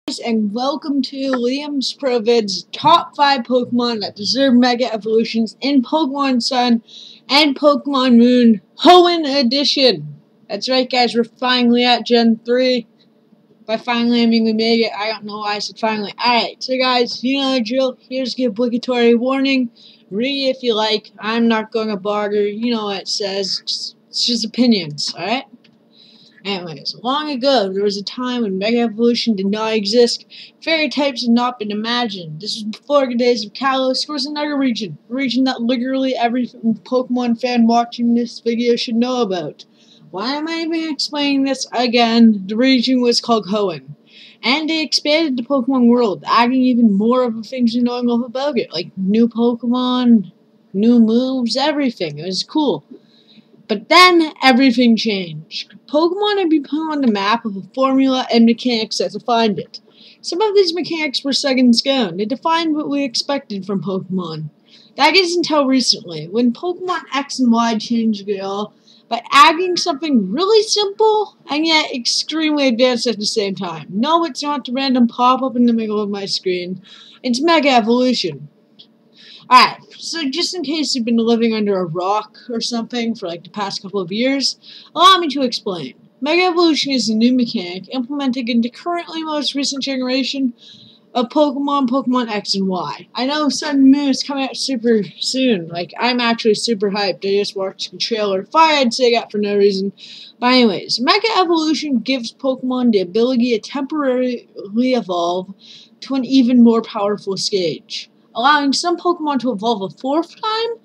And welcome to LiamsPRO vids top 5 Pokemon that deserve Mega Evolutions in Pokemon Sun and Pokemon Moon Hoenn Edition. That's right, guys, we're finally at Gen 3. By finally, I mean we made it. I don't know why I said finally. Alright, so guys, you know the drill. Here's the obligatory warning. Read if you like. I'm not going to bother. You know what it says. It's just opinions, alright? Anyways, long ago, there was a time when Mega Evolution did not exist. Fairy types had not been imagined. This was before the days of Kalos. Of course, another region. A region that literally every Pokemon fan watching this video should know about. Why am I even explaining this again? The region was called Hoenn. And they expanded the Pokemon world, adding even more of the things you know about it. Like new Pokemon, new moves, everything. It was cool. But then, everything changed. Pokemon had been put on the map with a formula and mechanics that defined it. Some of these mechanics were set in stone. They defined what we expected from Pokemon. That is until recently, when Pokemon X and Y changed it all by adding something really simple and yet extremely advanced at the same time. No, it's not the random pop-up in the middle of my screen. It's Mega Evolution. Alright, so just in case you've been living under a rock or something for like the past couple of years, allow me to explain. Mega Evolution is a new mechanic implemented in the currently most recent generation of Pokemon X and Y. I know Sun and Moon is coming out super soon. Like, I'm actually super hyped. I just watched the trailer. Fire, I'd say that for no reason. But anyways, Mega Evolution gives Pokemon the ability to temporarily evolve to an even more powerful stage, allowing some Pokemon to evolve a 4th time,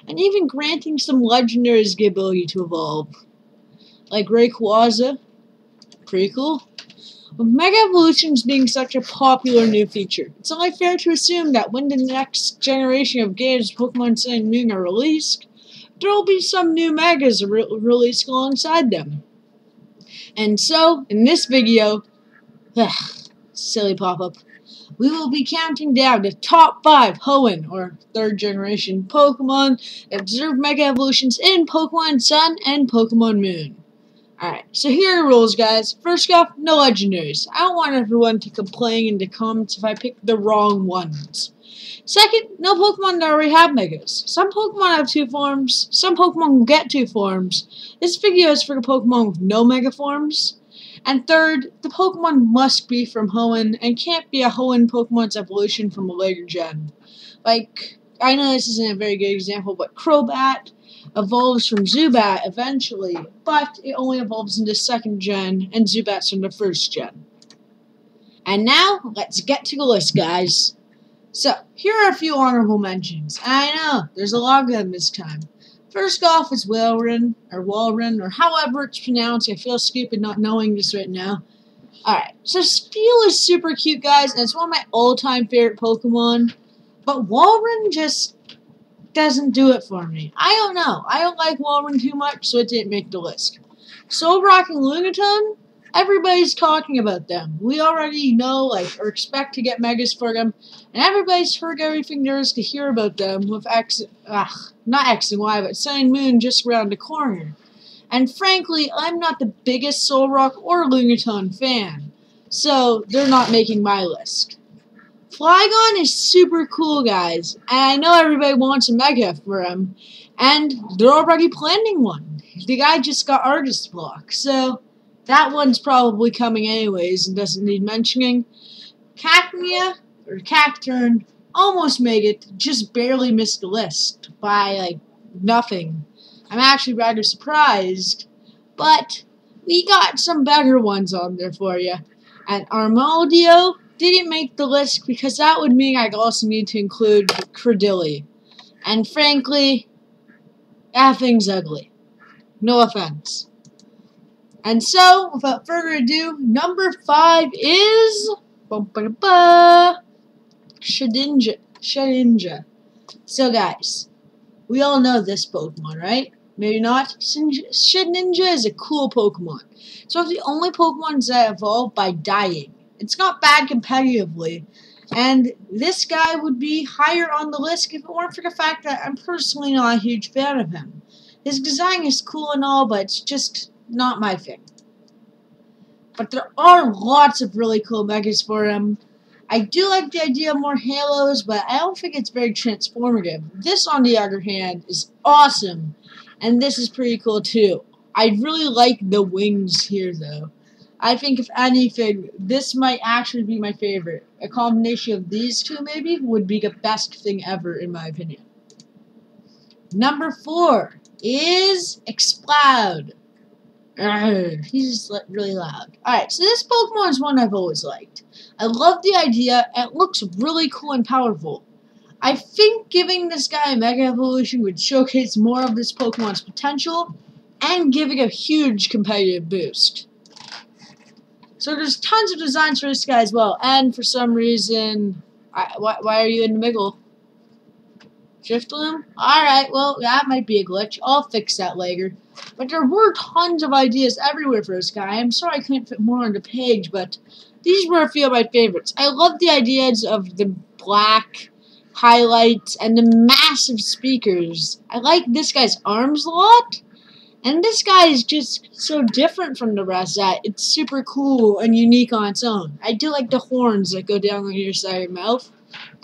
and even granting some legendaries the ability to evolve. Like Rayquaza. Pretty cool. With Mega Evolutions being such a popular new feature, it's only fair to assume that when the next generation of games Pokemon Sun and Moon are released, there will be some new Megas released alongside them. And so, in this video, silly pop-up, we will be counting down the top 5 Hoenn, or 3rd generation Pokemon that deserve Mega Evolutions in Pokemon Sun and Pokemon Moon. Alright, so here are the rules, guys. First off, no legendaries. I don't want everyone to complain in the comments if I pick the wrong ones. Second, no Pokemon that already have Megas. Some Pokemon have 2 forms, some Pokemon will get 2 forms. This video is for the Pokemon with no Mega forms. And third, the Pokemon must be from Hoenn and can't be a Hoenn Pokemon's evolution from a later gen. Like, I know this isn't a very good example, but Crobat evolves from Zubat eventually, but it only evolves into 2nd gen, and Zubat's from the 1st gen. And now, let's get to the list, guys. So, here are a few honorable mentions. I know, there's a lot of them this time. First off is Walrein, or however it's pronounced. I feel stupid not knowing this right now. Alright, so Spheal is super cute, guys, and it's one of my all-time favorite Pokemon. But Walrein just doesn't do it for me. I don't know. I don't like Walrein too much, so it didn't make the list. Solrock and Lunatone, everybody's talking about them. We already know, or expect to get Megas for them, and everybody's heard everything there is to hear about them with not X and Y, but Sun and Moon just around the corner. And frankly, I'm not the biggest Solrock or Lunatone fan, so they're not making my list. Flygon is super cool, guys, and I know everybody wants a Mega for him, and they're already planning one. The guy just got artist block, so that one's probably coming anyways and doesn't need mentioning. Cacturne, almost made it, just barely missed the list by, nothing. I'm actually rather surprised, but we got some better ones on there for you. And Armaldio didn't make the list because that would mean I'd also need to include Credilli. And frankly, that thing's ugly. No offense. And so, without further ado, number 5 is Shedinja. So guys, we all know this Pokemon, right? Maybe not. Shedinja is a cool Pokemon. It's one of the only Pokemons that evolve by dying. It's not bad competitively, and this guy would be higher on the list if it weren't for the fact that I'm personally not a huge fan of him. His design is cool and all, but it's just not my thing. but there are lots of really cool megas for him. I do like the idea of more halos, but I don't think it's very transformative. This, on the other hand, is awesome, and this is pretty cool too. I really like the wings here, though. I think, if anything, this might actually be my favorite. A combination of these two, maybe, would be the best thing ever, in my opinion. Number 4 is Explode. He's just really loud. Alright, so this Pokemon is one I've always liked. I love the idea. It looks really cool and powerful. I think giving this guy a Mega Evolution would showcase more of this Pokemon's potential and give it a huge competitive boost. So there's tons of designs for this guy as well, and for some reason, why are you in the middle? Shift Loom? Alright, well, that might be a glitch. I'll fix that later. But there were tons of ideas everywhere for this guy. I'm sorry I couldn't fit more on the page, but these were a few of my favorites. I love the ideas of the black highlights and the massive speakers. I like this guy's arms a lot. And this guy is just so different from the rest that it's super cool and unique on its own. I do like the horns that go down on your side of your mouth.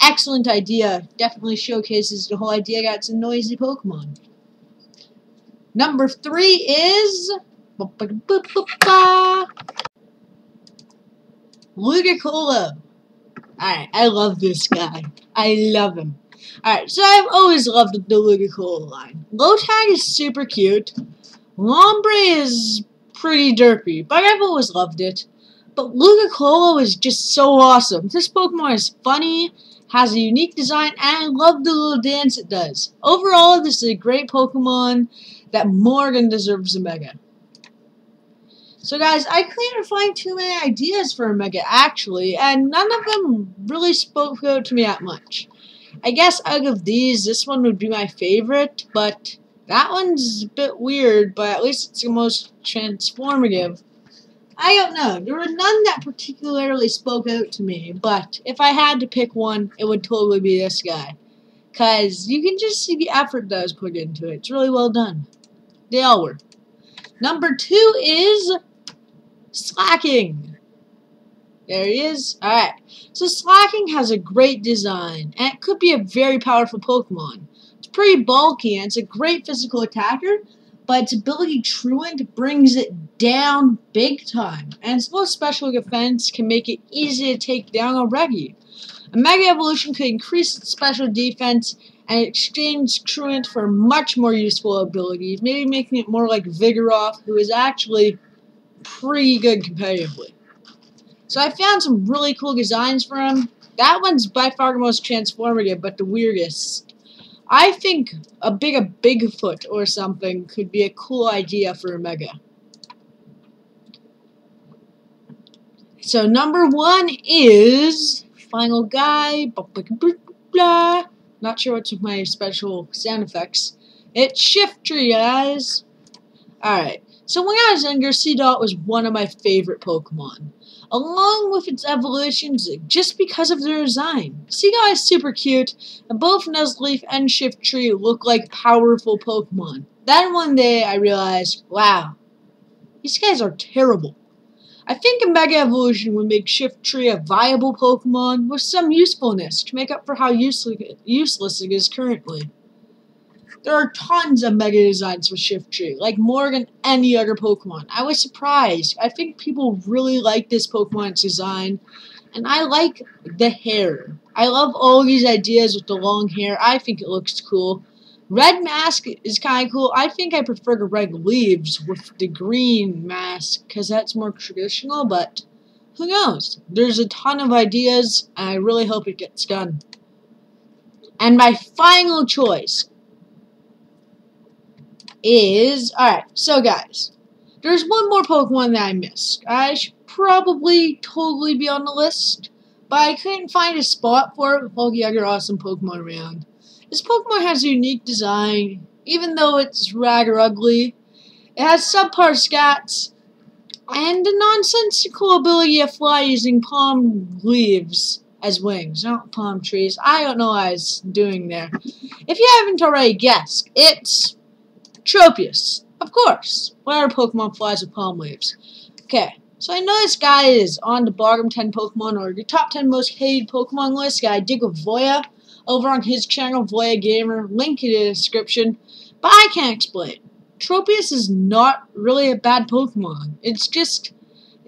Excellent idea. Definitely showcases the whole idea that it's a noisy Pokemon. Number 3 is Ludicolo. Alright, I love this guy. I love him. Alright, so I've always loved the Ludicolo line. Lotag is super cute. Lombre is pretty derpy, but I've always loved it. But Ludicolo is just so awesome. This Pokemon is funny, has a unique design, and I love the little dance it does. Overall, this is a great Pokemon that more than deserves a Mega. So guys, I couldn't find too many ideas for a Mega actually, and none of them really spoke out to me that much. I guess out of these, this one would be my favorite, but that one's a bit weird, but at least it's the most transformative. I don't know. There were none that particularly spoke out to me, but if I had to pick one, it would totally be this guy. Because you can just see the effort that was put into it. It's really well done. They all were. Number 2 is Slacking. There he is. Alright. So Slacking has a great design, and it could be a very powerful Pokemon. It's pretty bulky, and it's a great physical attacker, but its ability Truant brings it down big time, and its low special defense can make it easy to take down already. A Mega Evolution could increase its special defense and exchange Truant for much more useful abilities, maybe making it more like Vigoroth, who is actually pretty good competitively. So I found some really cool designs for him. That one's by far the most transformative, but the weirdest. I think a Bigfoot or something could be a cool idea for a Mega. So number 1 is final guy. Blah, blah, blah, blah. Not sure what's with my special sound effects. It's Shiftry, guys. Alright, so when I was younger, Seedot was one of my favorite Pokemon. Along with its evolutions, just because of their design. Seedot is super cute, and both Nuzleaf and Shiftry look like powerful Pokemon. Then one day I realized, wow, these guys are terrible. I think a Mega Evolution would make Shiftry a viable Pokemon with some usefulness to make up for how useless it is currently. There are tons of Mega designs for Shiftry, like more than any other Pokemon. I was surprised. I think people really like this Pokemon's design, and I like the hair. I love all these ideas with the long hair. I think it looks cool. Red mask is kind of cool. I think I prefer the red leaves with the green mask, because that's more traditional, but who knows? There's a ton of ideas, and I really hope it gets done. And my final choice is, alright, so guys, there's one more Pokemon that I missed. I should probably totally be on the list, but I couldn't find a spot for it with all the other awesome Pokemon around. This Pokemon has a unique design, even though it's rather ugly. It has subpar stats, and the nonsensical ability to fly using palm leaves as wings, not palm trees. I don't know what I was doing there. If you haven't already guessed, it's Tropius, of course. What other Pokemon flies with palm leaves? Okay, So I know this guy is on the bottom 10 Pokemon or the top 10 most hated Pokemon list. I did with Voya over on his channel, Voya Gamer. Link in the description. But I can't explain. Tropius is not really a bad Pokemon. It's just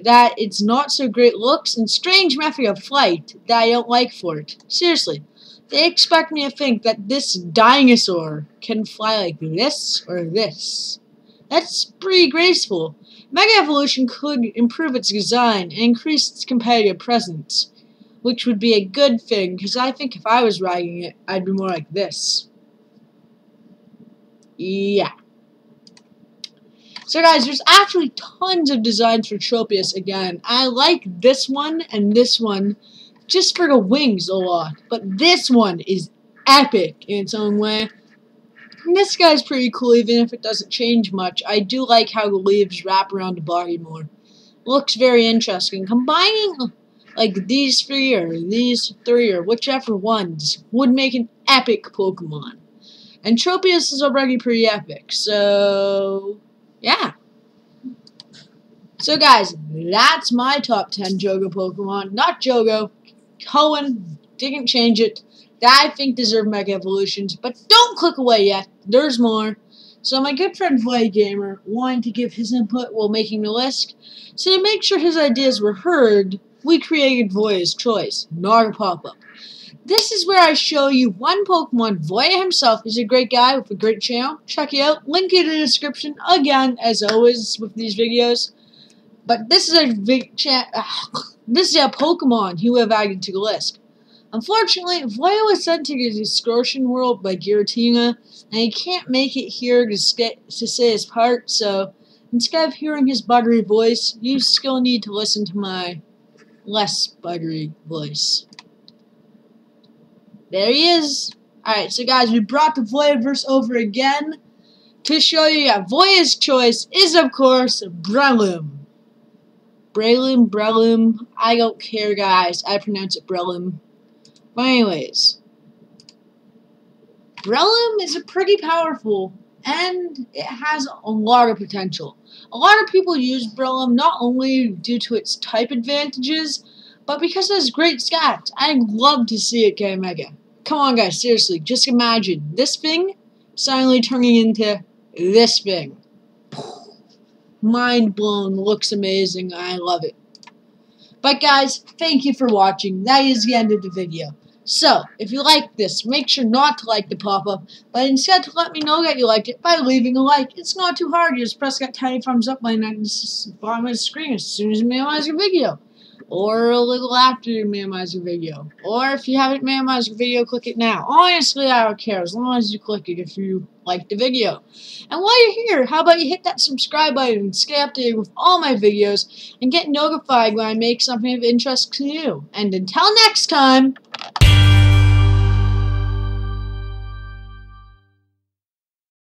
that it's not so great looks and strange method of flight that I don't like for it. Seriously. They expect me to think that this dinosaur can fly like this or this. That's pretty graceful. Mega Evolution could improve its design and increase its competitive presence, which would be a good thing, because I think if I was riding it, I'd be more like this. Yeah. So guys, there's actually tons of designs for Tropius again. I like this one and this one just for the wings a lot, but this one is epic in its own way. And this guy's pretty cool even if it doesn't change much. I do like how the leaves wrap around the body more. Looks very interesting. Combining like these three or whichever ones would make an epic Pokemon. And Tropius is already pretty epic, so yeah. So guys, that's my top 10 Jogo Pokemon. Not Jogo. Hoenn didn't change it. That I think deserve Mega Evolutions, but don't click away yet. There's more. So my good friend Voya Gamer wanted to give his input while making the list. So to make sure his ideas were heard, we created Voya's Choice, not a pop-up. This is where I show you one Pokemon. Voya himself is a great guy with a great channel. Check it out. Link in the description, again, as always with these videos. But this is a this is a Pokemon he would have added to the list. Unfortunately, Voya was sent to the Distortion World by Giratina, and he can't make it here to say his part, so instead of hearing his buttery voice, you still need to listen to my less buttery voice. There he is. Alright, so guys, we brought the Voyaverse over again to show you that Voya's choice is, of course, Breloom. Breloom, I don't care, guys. I pronounce it Breloom. But anyways, Breloom is a pretty powerful, and it has a lot of potential. A lot of people use Breloom not only due to its type advantages, but because it has great stats. I'd love to see it get a Mega. Come on, guys, seriously, just imagine this thing suddenly turning into this thing. Mind blown, looks amazing, I love it. But guys, thank you for watching. That is the end of the video. So, if you like this, make sure not to like the pop-up, but instead to let me know that you liked it by leaving a like. It's not too hard. You just press that tiny thumbs up button at the bottom of the screen as soon as you minimize your video. Or a little after you minimize your video. Or if you haven't minimized your video, click it now. Honestly, I don't care as long as you click it if you like the video. And while you're here, how about you hit that subscribe button and stay updated with all my videos and get notified when I make something of interest to you. And until next time...